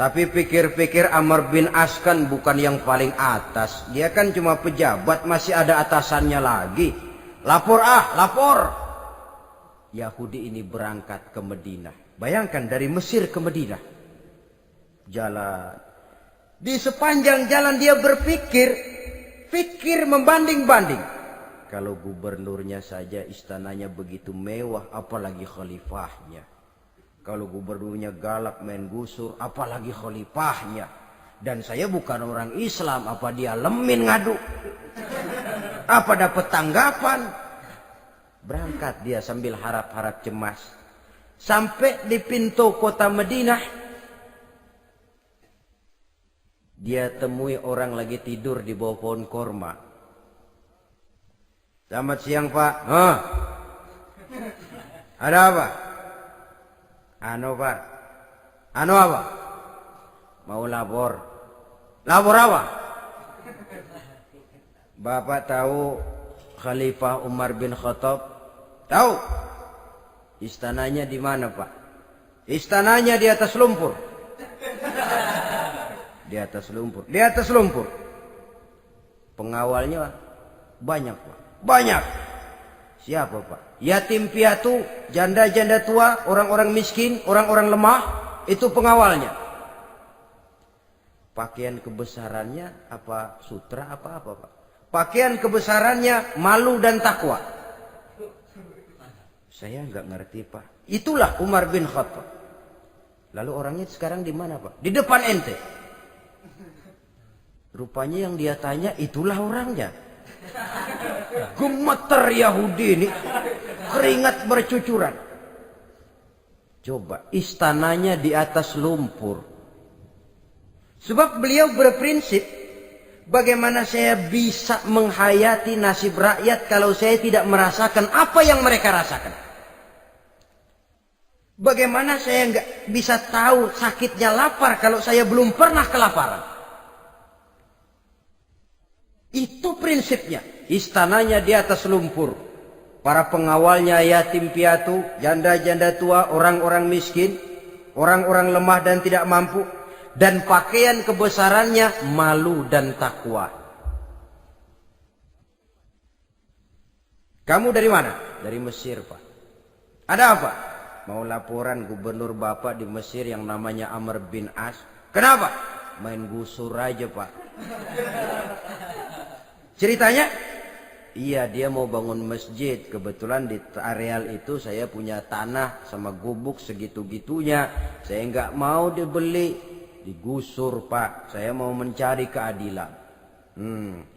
Tapi pikir-pikir Amr bin As kan bukan yang paling atas. Dia kan cuma pejabat, masih ada atasannya lagi. Lapor lapor. Yahudi ini berangkat ke Madinah. Bayangkan dari Mesir ke Madinah. Jalan. Di sepanjang jalan dia berpikir membanding-banding. Kalau gubernurnya saja istananya begitu mewah, apalagi khalifahnya. Kalau gubernurnya galak main gusur, apalagi khalifahnya. Dan saya bukan orang Islam, apa dia lemin ngadu? Apa dapat tanggapan? Berangkat dia sambil harap-harap cemas. Sampai di pintu kota Madinah, dia temui orang lagi tidur di bawah pohon korma. Selamat siang, Pak. Ada apa? Pak. Apa? Mau lapor. Lapor apa? Bapak tahu Khalifah Umar bin Khattab? Tahu? Istananya di mana, Pak? Istananya di atas lumpur. Di atas lumpur. Di atas lumpur. Pengawalnya banyak, Pak. Banyak. Siapa, Pak? Yatim piatu, janda-janda tua, orang-orang miskin, orang-orang lemah, itu pengawalnya. Pakaian kebesarannya apa sutra apa, Pak? Pakaian kebesarannya malu dan takwa. Saya nggak ngerti, Pak. Itulah Umar bin Khattab. Lalu orangnya sekarang di mana, Pak? Di depan ente. Rupanya yang dia tanya itulah orangnya. Gemeter Yahudi ini, keringat bercucuran. Coba, istananya di atas lumpur. Sebab beliau berprinsip, bagaimana saya bisa menghayati nasib rakyat kalau saya tidak merasakan apa yang mereka rasakan? Bagaimana saya nggak bisa tahu sakitnya lapar kalau saya belum pernah kelaparan? Itu prinsipnya. Istananya di atas lumpur. Para pengawalnya yatim piatu, janda-janda tua, orang-orang miskin, orang-orang lemah dan tidak mampu. Dan pakaian kebesarannya malu dan takwa. Kamu dari mana? Dari Mesir, Pak. Ada apa? Mau laporan gubernur Bapak di Mesir yang namanya Amr bin As. Kenapa? Main gusur aja, Pak. Ceritanya? Iya, dia mau bangun masjid. Kebetulan di areal itu saya punya tanah sama gubuk segitu-gitunya. Saya nggak mau dibeli, digusur, Pak. Saya mau mencari keadilan.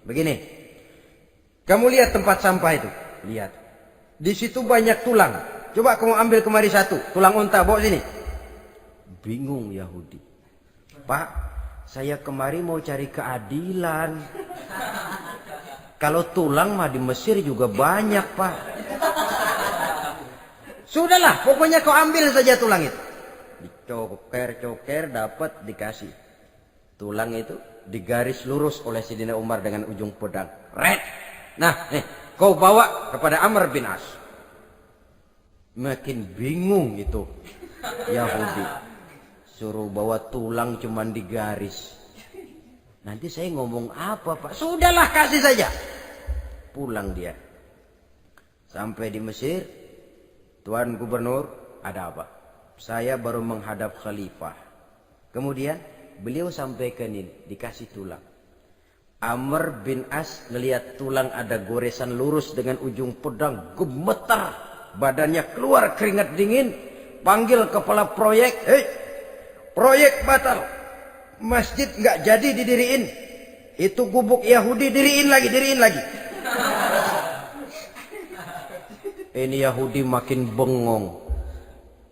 Begini. Kamu lihat tempat sampah itu? Lihat. Di situ banyak tulang. Coba kamu ambil kemari satu. Tulang unta, bawa sini. Bingung Yahudi. Pak, saya kemari mau cari keadilan. Kalau tulang mah di Mesir juga banyak, Pak. Sudahlah, pokoknya kau ambil saja tulang itu. Dicoker-coker, dapat, dikasih. Tulang itu digaris lurus oleh Sayyidina Umar dengan ujung pedang. Red. Nah, kau bawa kepada Amr bin As. Makin bingung itu Yahudi. Suruh bawa tulang cuman digaris. Nanti saya ngomong apa, Pak? Sudahlah, kasih saja. Pulang dia. Sampai di Mesir. Tuan Gubernur, ada apa? Saya baru menghadap khalifah. Kemudian beliau sampaikan ini, dikasih tulang. Amr bin As ngelihat tulang ada goresan lurus dengan ujung pedang, gemetar. Badannya keluar keringat dingin. Panggil kepala proyek. Proyek batal. Masjid nggak jadi didiriin. Itu gubuk Yahudi diriin lagi. Ini Yahudi makin bengong.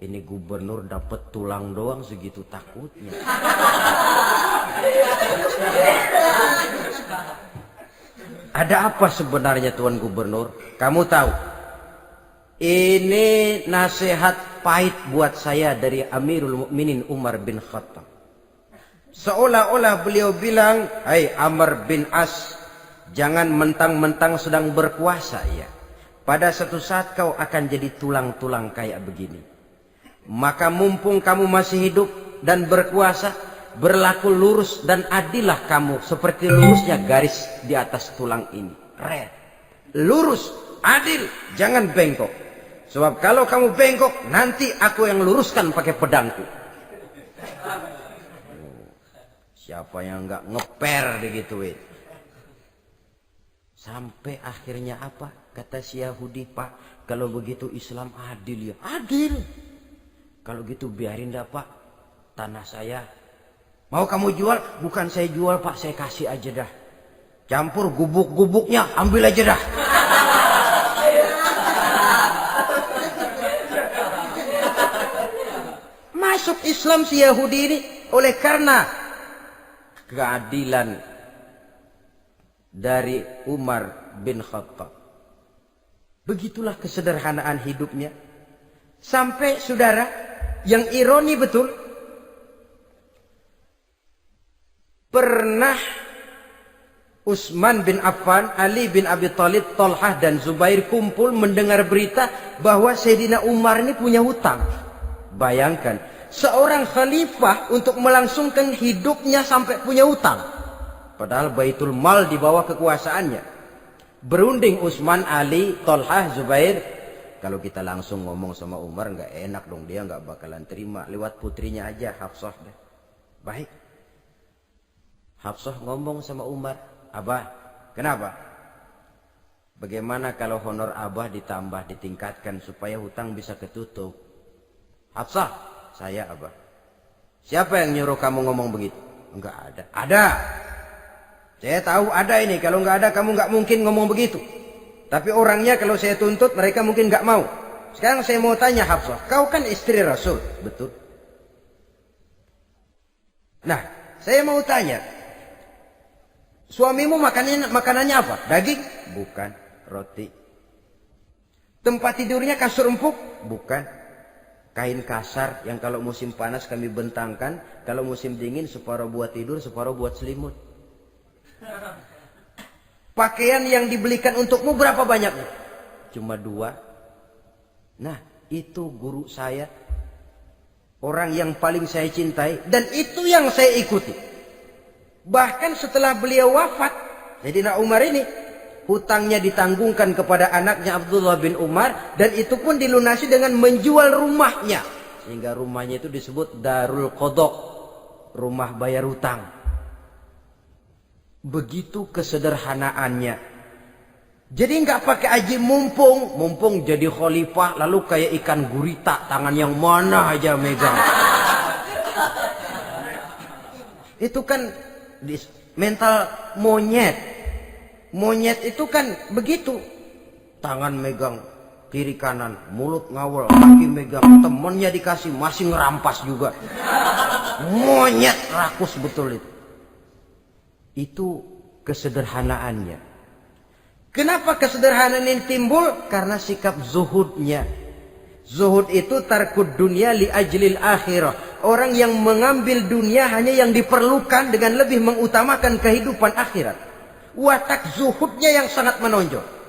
Ini gubernur dapat tulang doang segitu takutnya. Ada apa sebenarnya, Tuan Gubernur? Kamu tahu? Ini nasihat pahit buat saya dari Amirul Mukminin Umar bin Khattab. Seolah-olah beliau bilang, "Hai Amr bin As, jangan mentang-mentang sedang berkuasa ya. Pada suatu saat kau akan jadi tulang-tulang kayak begini. Maka mumpung kamu masih hidup dan berkuasa, berlaku lurus dan adillah kamu seperti lurusnya garis di atas tulang ini. Red. Lurus, adil, jangan bengkok. Sebab kalau kamu bengkok, nanti aku yang luruskan pakai pedangku. Siapa yang nggak ngeper digituin? Sampai akhirnya apa? Kata si Yahudi, Pak, kalau begitu Islam adil ya. Adil. Kalau gitu biarin dah Pak, tanah saya. Mau kamu jual? Bukan saya jual Pak, saya kasih aja dah. Campur gubuk-gubuknya, ambil aja dah. Masuk Islam si Yahudi ini oleh karena keadilan dari Umar bin Khattab. Begitulah kesederhanaan hidupnya. Sampai saudara, yang ironi betul, pernah Utsman bin Affan, Ali bin Abi Thalib, Thalhah dan Zubair kumpul mendengar berita bahwa Sayyidina Umar ini punya hutang. Bayangkan, seorang khalifah untuk melangsungkan hidupnya sampai punya hutang. Padahal Baitul Mal di bawah kekuasaannya. Berunding Utsman, Ali, Thalhah, Zubair. Kalau kita langsung ngomong sama Umar nggak enak dong, dia nggak bakalan terima. Lewat putrinya aja, Hafsah. Baik. Hafsah ngomong sama Umar, Abah, kenapa? Bagaimana kalau honor Abah ditambah, ditingkatkan supaya hutang bisa ketutup? Hafsah, saya Abah. Siapa yang nyuruh kamu ngomong begitu? Enggak ada. Ada. Saya tahu ada ini. Kalau enggak ada kamu enggak mungkin ngomong begitu. Tapi orangnya kalau saya tuntut mereka mungkin enggak mau. Sekarang saya mau tanya Hafsah. Kau kan istri Rasul. Betul. Nah, saya mau tanya. Suamimu makanannya apa? Daging? Bukan. Roti. Tempat tidurnya kasur empuk? Bukan. Kain kasar yang kalau musim panas kami bentangkan, kalau musim dingin separuh buat tidur, separuh buat selimut. Pakaian yang dibelikan untukmu berapa banyaknya? Cuma 2. Nah, itu guru saya. Orang yang paling saya cintai. Dan itu yang saya ikuti. Bahkan setelah beliau wafat, Sayyidina Umar ini, hutangnya ditanggungkan kepada anaknya Abdullah bin Umar. Dan itu pun dilunasi dengan menjual rumahnya. Sehingga rumahnya itu disebut Darul Qadha, rumah bayar hutang. Begitu kesederhanaannya. Jadi nggak pakai aji mumpung jadi khalifah lalu kayak ikan gurita, tangan yang mana aja megang. Itu kan mental monyet. Monyet itu kan begitu. Tangan megang kiri kanan, mulut ngawal, kaki megang, temennya dikasih masih ngerampas juga. Monyet rakus betul itu. Itu kesederhanaannya. Kenapa kesederhanaan ini timbul? Karena sikap zuhudnya. Zuhud itu tarkud dunia li ajlil akhirah. Orang yang mengambil dunia hanya yang diperlukan dengan lebih mengutamakan kehidupan akhirat. Watak zuhudnya yang sangat menonjol.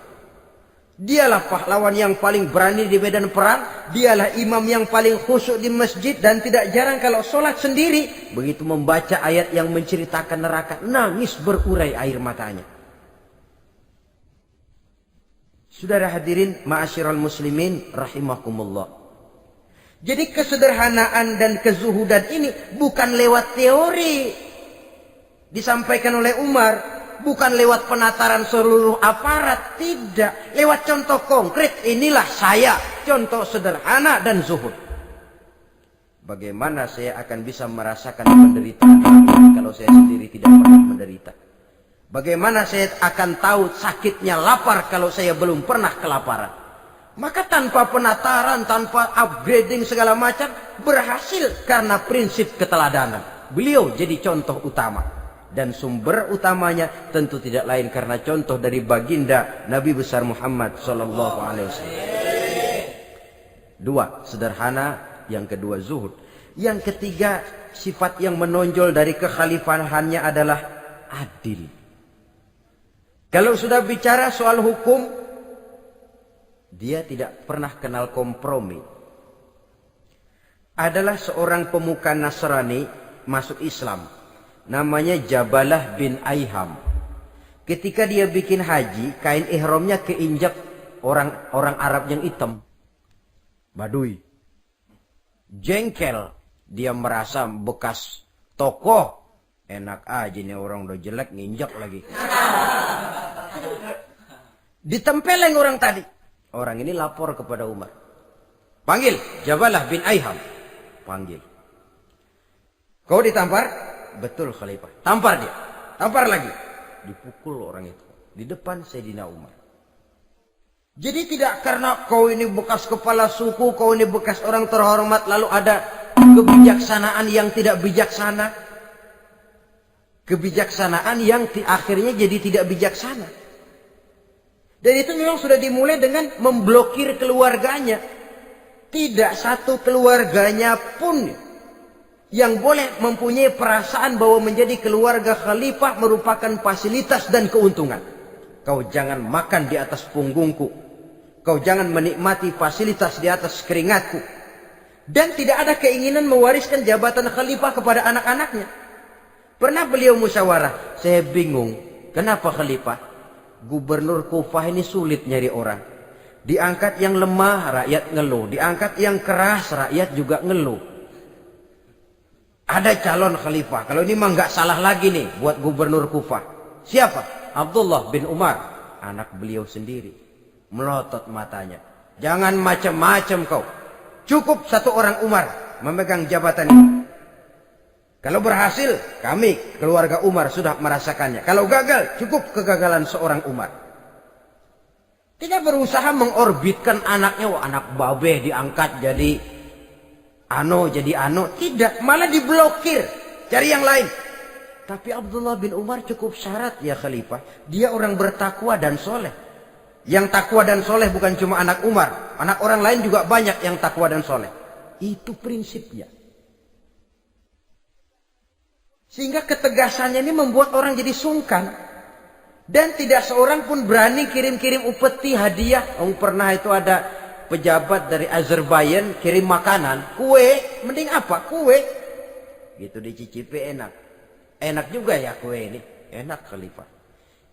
Dialah pahlawan yang paling berani di medan perang. Dialah imam yang paling khusyuk di masjid. Dan tidak jarang kalau sholat sendiri, begitu membaca ayat yang menceritakan neraka, nangis berurai air matanya. Saudara hadirin ma'asyiral muslimin rahimakumullah. Jadi kesederhanaan dan kezuhudan ini bukan lewat teori disampaikan oleh Umar. Bukan lewat penataran seluruh aparat, tidak. Lewat contoh konkret, inilah saya. Contoh sederhana dan zuhud. Bagaimana saya akan bisa merasakan penderitaan ini kalau saya sendiri tidak pernah menderita? Bagaimana saya akan tahu sakitnya lapar kalau saya belum pernah kelaparan? Maka tanpa penataran, tanpa upgrading segala macam, berhasil karena prinsip keteladanan. Beliau jadi contoh utama. Dan sumber utamanya tentu tidak lain karena contoh dari baginda Nabi besar Muhammad sallallahu alaihi wasallam. 2, sederhana, yang kedua zuhud. Yang ketiga, sifat yang menonjol dari kekhalifahannya adalah adil. Kalau sudah bicara soal hukum, dia tidak pernah kenal kompromi. Adalah seorang pemuka Nasrani masuk Islam. Namanya Jabalah bin Aiham. Ketika dia bikin haji, kain ihramnya keinjak orang Arab yang hitam. Badui. Jengkel. Dia merasa bekas tokoh. Enak aja nih orang udah jelek nginjak lagi. Ditempeleng orang tadi. Orang ini lapor kepada Umar. Panggil Jabalah bin Aiham. Panggil. Kau ditampar? Betul Khalifah. Tampar dia. Tampar lagi. Dipukul orang itu. Di depan Sayyidina Umar. Jadi tidak karena kau ini bekas kepala suku, kau ini bekas orang terhormat, lalu ada kebijaksanaan yang tidak bijaksana. Kebijaksanaan yang akhirnya jadi tidak bijaksana. Dan itu memang sudah dimulai dengan memblokir keluarganya. Tidak satu keluarganya pun yang boleh mempunyai perasaan bahwa menjadi keluarga khalifah merupakan fasilitas dan keuntungan. Kau jangan makan di atas punggungku. Kau jangan menikmati fasilitas di atas keringatku. Dan tidak ada keinginan mewariskan jabatan khalifah kepada anak-anaknya. Pernah beliau musyawarah. Saya bingung. Kenapa khalifah? Gubernur Kufah ini sulit nyari orang. Diangkat yang lemah, rakyat ngeluh. Diangkat yang keras, rakyat juga ngeluh. Ada calon khalifah. Kalau ini mah nggak salah lagi nih buat gubernur Kufah. Siapa? Abdullah bin Umar. Anak beliau sendiri. Melotot matanya. Jangan macam-macam kau. Cukup satu orang Umar memegang jabatan ini. Kalau berhasil, kami keluarga Umar sudah merasakannya. Kalau gagal, cukup kegagalan seorang Umar. Tidak berusaha mengorbitkan anaknya. Wah, anak babeh diangkat jadi ano. Tidak, malah diblokir. Cari yang lain. Tapi Abdullah bin Umar cukup syarat ya khalifah. Dia orang bertakwa dan soleh. Yang takwa dan soleh bukan cuma anak Umar. Anak orang lain juga banyak yang takwa dan soleh. Itu prinsipnya. Sehingga ketegasannya ini membuat orang jadi sungkan. Dan tidak seorang pun berani kirim-kirim upeti hadiah. Pernah itu ada pejabat dari Azerbaijan kirim makanan. Kue, mending apa? Kue. Gitu dicicipi enak. Enak juga ya kue ini. Enak khalifah.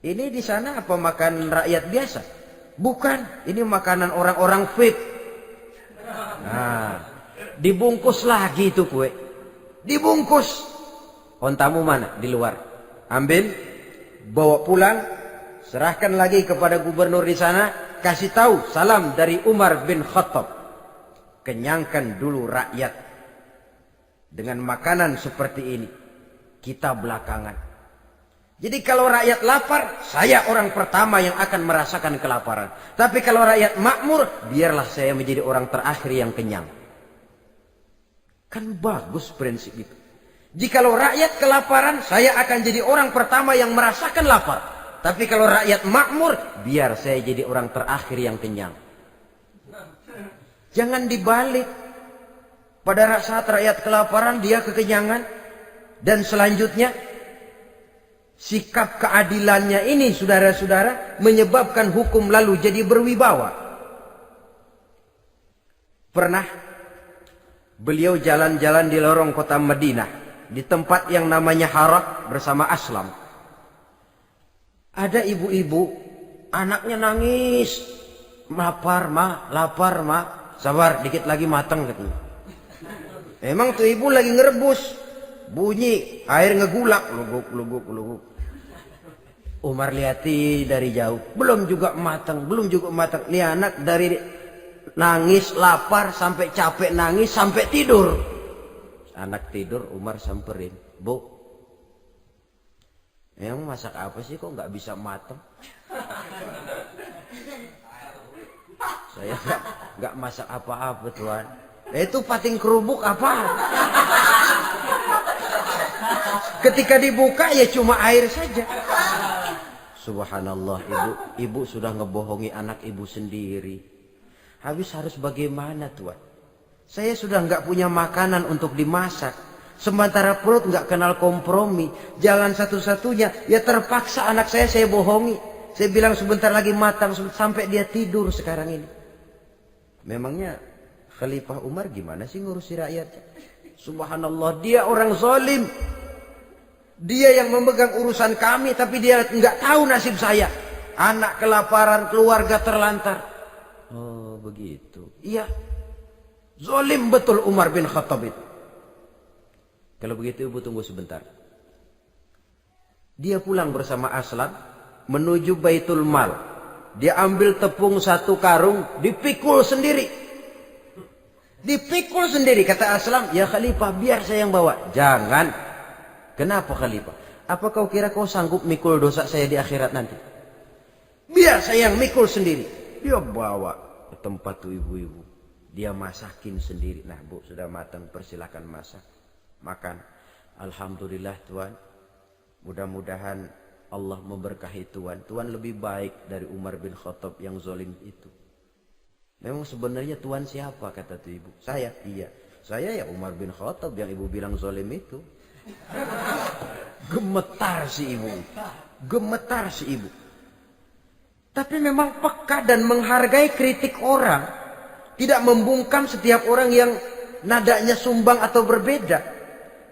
Ini di sana apa makan rakyat biasa? Bukan. Ini makanan orang-orang VIP. Nah, dibungkus lagi itu kue. Dibungkus. Ontamu mana? Di luar. Ambil, bawa pulang, serahkan lagi kepada gubernur di sana, kasih tahu salam dari Umar bin Khattab. Kenyangkan dulu rakyat dengan makanan seperti ini. Kita belakangan. Jadi kalau rakyat lapar, saya orang pertama yang akan merasakan kelaparan. Tapi kalau rakyat makmur, biarlah saya menjadi orang terakhir yang kenyang. Kan bagus prinsip itu. Jikalau rakyat kelaparan, saya akan jadi orang pertama yang merasakan lapar. Tapi kalau rakyat makmur, biar saya jadi orang terakhir yang kenyang. Jangan dibalik. Pada saat rakyat kelaparan, dia kekenyangan. Dan selanjutnya, sikap keadilannya ini, saudara-saudara, menyebabkan hukum lalu jadi berwibawa. Pernah beliau jalan-jalan di lorong kota Madinah. Di tempat yang namanya Harah bersama Aslam. Ada ibu-ibu, anaknya nangis. Lapar ma. Sabar, dikit lagi matang katanya. Emang tuh ibu lagi ngerebus. Bunyi, air ngegulak. Luguk. Umar lihati dari jauh. Belum juga matang. Nih anak dari nangis, lapar, sampai capek nangis, sampai tidur. Anak tidur, Umar samperin. Bu, emang masak apa sih kok nggak bisa matang? Saya nggak masak apa-apa tuan. Itu pating kerubuk apa? Ketika dibuka ya cuma air saja. Subhanallah, ibu sudah ngebohongi anak ibu sendiri. Habis harus bagaimana tuan? Saya sudah nggak punya makanan untuk dimasak. Sementara perut nggak kenal kompromi. Jalan satu-satunya, ya terpaksa anak saya bohongi. Saya bilang sebentar lagi matang sampai dia tidur sekarang ini. Memangnya Khalifah Umar gimana sih ngurusi rakyatnya? Subhanallah, dia orang zalim. Dia yang memegang urusan kami, tapi dia nggak tahu nasib saya. Anak kelaparan, keluarga terlantar. Oh begitu. Iya, zalim betul Umar bin Khattab itu. Kalau begitu ibu tunggu sebentar. Dia pulang bersama Aslam menuju Baitul Mal. Dia ambil tepung 1 karung, dipikul sendiri. Dipikul sendiri, kata Aslam, ya Khalifah biar saya yang bawa. Jangan. Kenapa Khalifah? Apa kau kira kau sanggup mikul dosa saya di akhirat nanti? Biar saya yang mikul sendiri. Dia bawa ke tempat tuh ibu-ibu. Dia masakin sendiri. Nah bu, sudah matang, persilakan masak. Makan. Alhamdulillah Tuan. Mudah-mudahan Allah memberkahi Tuan. Tuan lebih baik dari Umar bin Khattab yang zalim itu. Memang sebenarnya Tuan siapa, kata tuh ibu? Saya. Iya. Saya ya Umar bin Khattab yang ibu bilang zalim itu. Gemetar si ibu. Gemetar si ibu. Tapi memang peka dan menghargai kritik orang. Tidak membungkam setiap orang yang nadanya sumbang atau berbeda.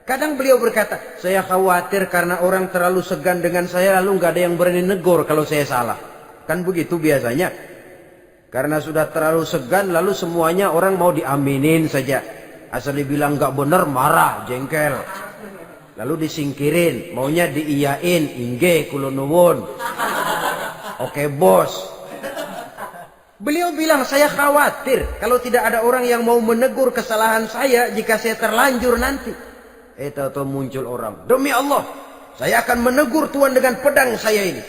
Kadang beliau berkata, saya khawatir karena orang terlalu segan dengan saya, lalu nggak ada yang berani negor kalau saya salah. Kan begitu biasanya. Karena sudah terlalu segan, lalu semuanya orang mau diaminin saja. Asal dibilang nggak benar, marah, jengkel. Lalu disingkirin, maunya diiyain, inge kulonuwun. Oke bos. Beliau bilang, saya khawatir kalau tidak ada orang yang mau menegur kesalahan saya jika saya terlanjur nanti. Tahu-tahu muncul orang, demi Allah, saya akan menegur Tuan dengan pedang saya ini.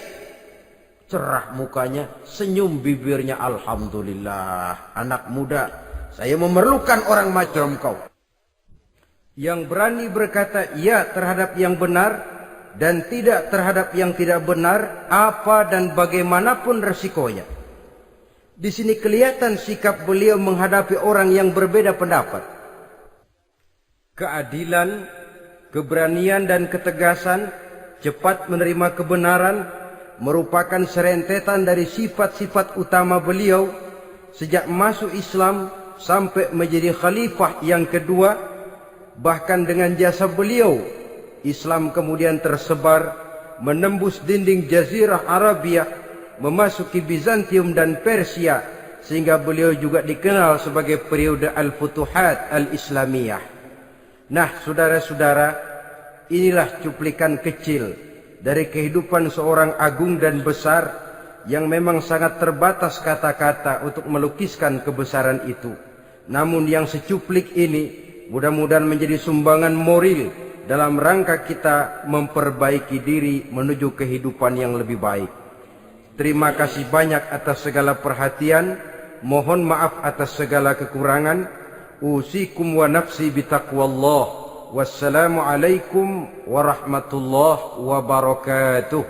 Cerah mukanya, senyum bibirnya, alhamdulillah, anak muda, saya memerlukan orang macam kau. Yang berani berkata ya terhadap yang benar dan tidak terhadap yang tidak benar, apa dan bagaimanapun resikonya. Di sini kelihatan sikap beliau menghadapi orang yang berbeda pendapat. Keadilan, keberanian dan ketegasan, cepat menerima kebenaran merupakan serentetan dari sifat-sifat utama beliau sejak masuk Islam sampai menjadi khalifah yang kedua. Bahkan dengan jasa beliau, Islam kemudian tersebar, menembus dinding Jazirah Arabia, memasuki Bizantium dan Persia, sehingga beliau juga dikenal sebagai periode Al-Futuhat Al-Islamiyah. Nah, saudara-saudara, inilah cuplikan kecil dari kehidupan seorang agung dan besar yang memang sangat terbatas kata-kata untuk melukiskan kebesaran itu. Namun yang secuplik ini mudah-mudahan menjadi sumbangan moral dalam rangka kita memperbaiki diri menuju kehidupan yang lebih baik. Terima kasih banyak atas segala perhatian. Mohon maaf atas segala kekurangan. Usikum wa nafsi bitaqwallah. Wassalamualaikum warahmatullahi wabarakatuh.